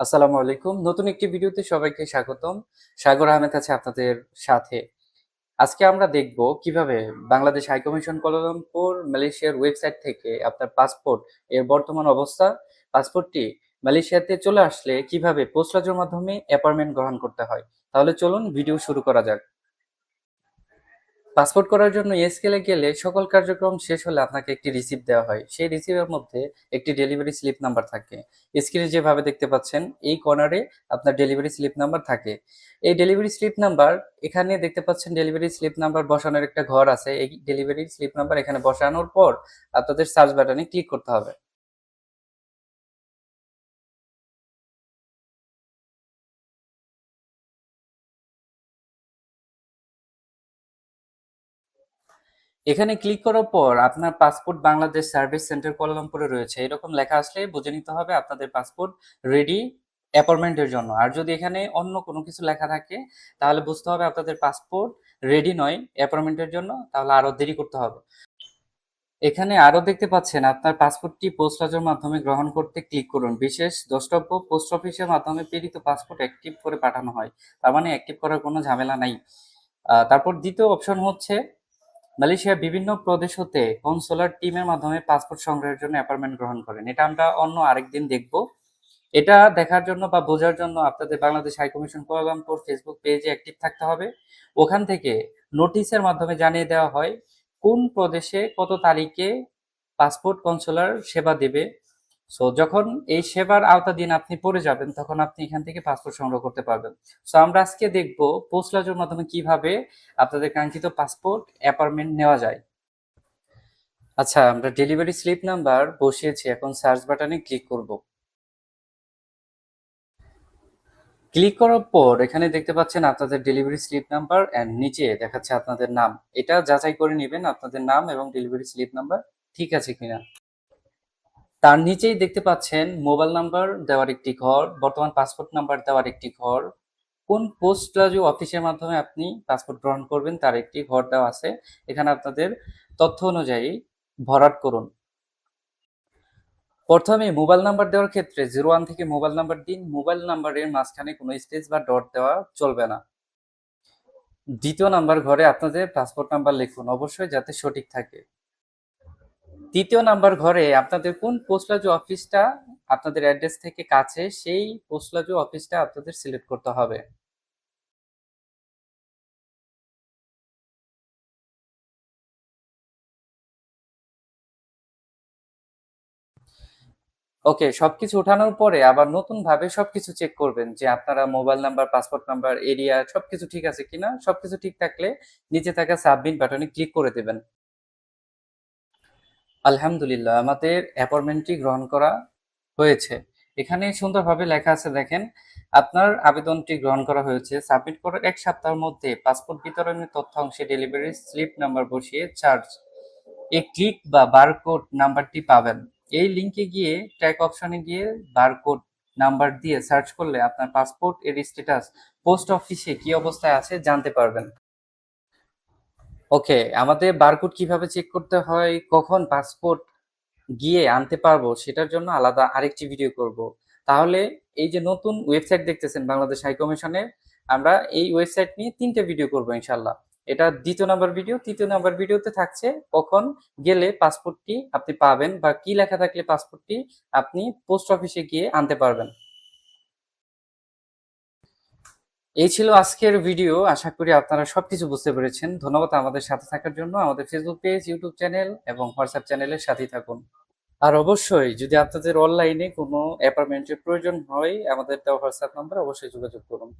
আসসালামু আলাইকুম। নতুন একটি ভিডিওতে সবাইকে স্বাগতম। সাগর আহমেদ আছে আপনাদের সাথে। আজকে আমরা দেখব কিভাবে বাংলাদেশ হাইকমিশন কুয়ালালামপুর মালয়েশিয়ার ওয়েবসাইট থেকে আপনার পাসপোর্ট এর বর্তমান অবস্থা, পাসপোর্টটি মালয়েশিয়াতে চলে আসলে কিভাবে পোস্টরাজের মাধ্যমে অ্যাপয়েন্টমেন্ট গ্রহণ করতে হয়। তাহলে চলুন ভিডিও শুরু করা যাক। পাসপোর্ট করার জন্য স্কেলে গেলে সকল কার্যক্রম শেষ হলে আপনাকে একটি রিসিপ্ট দেওয়া হয়। সেই রিসিপ্টের মধ্যে একটি ডেলিভারি স্লিপ নাম্বার থাকে। স্ক্রিনে যেভাবে দেখতে পাচ্ছেন এই কর্নারে আপনার ডেলিভারি স্লিপ নাম্বার থাকে। এই ডেলিভারি স্লিপ নাম্বার এখানে দেখতে পাচ্ছেন ডেলিভারি স্লিপ নাম্বার বসানোর একটা ঘর আছে। এই ডেলিভারি স্লিপ নাম্বার এখানে বসানোর পর আপনাদের সার্চ বাটনে ক্লিক করতে হবে। এখানে ক্লিক করার পর আপনার পাসপোর্ট বাংলাদেশ সার্ভিস সেন্টার কুয়ালালামপুরে রয়েছে এরকম লেখা আসলে বুঝে নিতে হবে আপনাদের পাসপোর্ট রেডি অ্যাপয়েন্টমেন্টের জন্য। আর যদি এখানে অন্য কোনো কিছু লেখা থাকে তাহলে বুঝতে হবে আপনাদের পাসপোর্ট রেডি নয় অ্যাপয়েন্টমেন্টের জন্য, তাহলে আরো দেরি করতে হবে। এখানে আরো দেখতে পাচ্ছেন আপনার পাসপোর্টটি পোস্টাজের মাধ্যমে গ্রহণ করতে ক্লিক করুন। বিশেষ দ্রষ্টব্য, পোস্ট অফিসের মাধ্যমে প্রেরিত পাসপোর্ট অ্যাক্টিভ করে পাঠানো হয়, তার মানে অ্যাক্টিভ করার কোনো ঝামেলা নাই। তারপর দ্বিতীয় অপশন হচ্ছে মালয়েশিয়ার বিভিন্ন প্রদেশ হতে কনসুলার টিমের মাধ্যমে পাসপোর্ট সংগ্রহের জন্য অ্যাপয়েন্টমেন্ট গ্রহণ করেন। এটা আমরা অন্য আরেকদিন দেখব। এটা দেখার জন্য বা বোঝার জন্য আপনাদের বাংলাদেশ হাইকমিশন কুয়ালালামপুর ফেসবুক পেজে অ্যাক্টিভ থাকতে হবে। ওখান থেকে নোটিশের মাধ্যমে জানিয়ে দেওয়া হয় কোন প্রদেশে কত তারিখে পাসপোর্ট কনসুলার সেবা দেবে। সো যখন এই সেবার আওতাধীন আপনি পড়ে যাবেন তখন আপনি এখান থেকে পাসপোর্ট সংগ্রহ করতে পারবেন। সো আমরা আজকে দেখব পোস্ট লাজের মাধ্যমে কিভাবে আপনাদের কাঙ্ক্ষিত পাসপোর্ট অ্যাপয়েন্টমেন্ট নেওয়া যায়। আচ্ছা, আমরা ডেলিভারি স্লিপ নাম্বার বসিয়েছি, এখন সার্চ বাটনে ক্লিক করব। ক্লিক করার পর এখানে দেখতে পাচ্ছেন আপনাদের ডেলিভারি স্লিপ নাম্বার এন্ড নিচে দেখাচ্ছে আপনাদের নাম। এটা যাচাই করে নেবেন আপনাদের নাম এবং ডেলিভারি স্লিপ নাম্বার ঠিক আছে কিনা। তার নিচেই দেখতে পাচ্ছেন মোবাইল নাম্বার দেওয়ার একটি ঘর, বর্তমান পাসপোর্ট নাম্বার দেওয়ার একটি ঘর, কোন পোস্ট গ্রাজুয়েট অফিসের মাধ্যমে আপনি পাসপোর্ট গ্রহণ করবেন তার একটি ঘর দেওয়া আছে। এখানে আপনাদের তথ্য অনুযায়ী ভরাট করুন। প্রথমে মোবাইল নাম্বার দেওয়ার ক্ষেত্রে 01 থেকে মোবাইল নাম্বার দিন। মোবাইল নাম্বারের মাঝখানে কোনো স্পেস বা ডট দেওয়া চলবে না। দ্বিতীয় নাম্বার ঘরে আপনাদের পাসপোর্ট নাম্বার লিখুন, অবশ্যই যাতে সঠিক থাকে। তৃতীয় নাম্বার ঘরে আপনাদের কোন পোস্টাল অফিসটা আপনাদের অ্যাড্রেস থেকে কাছে সেই পোস্টাল অফিসটা আপনাদের সিলেক্ট করতে হবে। ওকে, সবকিছু ওঠানোর পরে আবার নতুন ভাবে সবকিছু চেক করবেন যে আপনারা mobile number, passport number, area সবকিছু ঠিক আছে কিনা। সবকিছু ঠিক থাকলে নিচে থাকা সাবমিট বাটনে ক্লিক করে দেবেন। আলহামদুলিল্লাহ, আমাদের অ্যাপয়েন্টমেন্টটি গ্রহণ করা হয়েছে। এখানে সুন্দরভাবে লেখা আছে দেখেন, আপনার আবেদনটি গ্রহণ করা হয়েছে। সাবমিট করার 1 সপ্তাহের মধ্যে পাসপোর্ট বিতরণের তথ্য অংশে ডেলিভারি স্লিপ নাম্বার বসিয়ে চার্জ এ ক্লিক বা বারকোড নাম্বারটি পাবেন। এই লিংকে গিয়ে ট্র্যাক অপশনে গিয়ে বারকোড নাম্বার দিয়ে সার্চ করলে আপনার পাসপোর্ট এর স্ট্যাটাস পোস্ট অফিসে কি অবস্থায় আছে জানতে পারবেন। ওকে, আমাদের বারকোড কিভাবে চেক করতে হয়, কখন পাসপোর্ট গিয়ে আনতে পারবো সেটার জন্য আলাদা আরেকটি ভিডিও করব। তাহলে এই যে নতুন ওয়েবসাইট দেখতেছেন বাংলাদেশ হাই কমিশনের, আমরা এই ওয়েবসাইট নিয়ে 3টে ভিডিও করব ইনশাল্লাহ। এটা দ্বিতীয় নাম্বার ভিডিও। তৃতীয় নাম্বার ভিডিওতে থাকছে কখন গেলে পাসপোর্টটি আপনি পাবেন বা কি লেখা থাকলে পাসপোর্টটি আপনি পোস্ট অফিসে গিয়ে আনতে পারবেন। এই ছিল আজকের ভিডিও। আশা করি আপনারা সবকিছু বুঝতে পেরেছেন। ধন্যবাদ আমাদের সাথে থাকার জন্য। আমাদের ফেসবুক পেজ, ইউটিউব চ্যানেল এবং হোয়াটসঅ্যাপ চ্যানেলের সাথেই থাকুন। আর অবশ্যই যদি আপনাদের অনলাইনে কোনো অ্যাপার্টমেন্টের প্রয়োজন হয় আমাদের দেওয়া হোয়াটসঅ্যাপ নাম্বার অবশ্যই যোগাযোগ করুন।